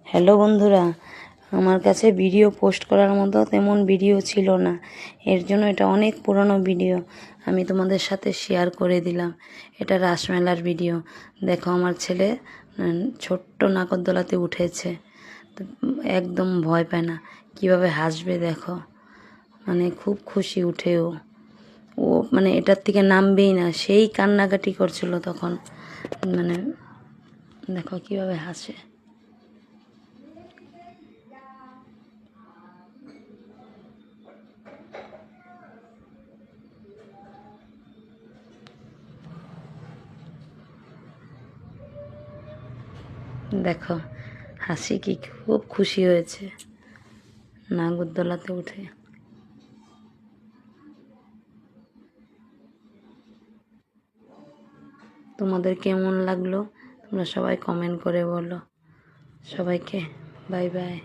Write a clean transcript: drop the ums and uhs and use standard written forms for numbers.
Hello বন্ধুরা, আমার কাছে ভিডিও পোস্ট করার মতো তেমন ভিডিও ছিল না, এর জন্য এটা অনেক পুরনো ভিডিও আমি তোমাদের সাথে শেয়ার করে দিলাম। এটা রাসমেলার ভিডিও। দেখো আমার ছেলে ছোট্ট নাগরদোলাতে উঠেছে, একদম ভয় পায় না, কিভাবে হাসবে দেখো, মানে খুব খুশি উঠেও ও মানে এটার থেকে নামবেই না, সেই কান্নাকাটি করছিল তখন, মানে দেখো কিভাবে হাসে। দেখো হাসি কি খুব খুশি হয়েছে নাগরদোলাতে উঠে। তোমাদের কেমন লাগলো তোমরা সবাই কমেন্ট করে বলো। সবাইকে বাই বাই।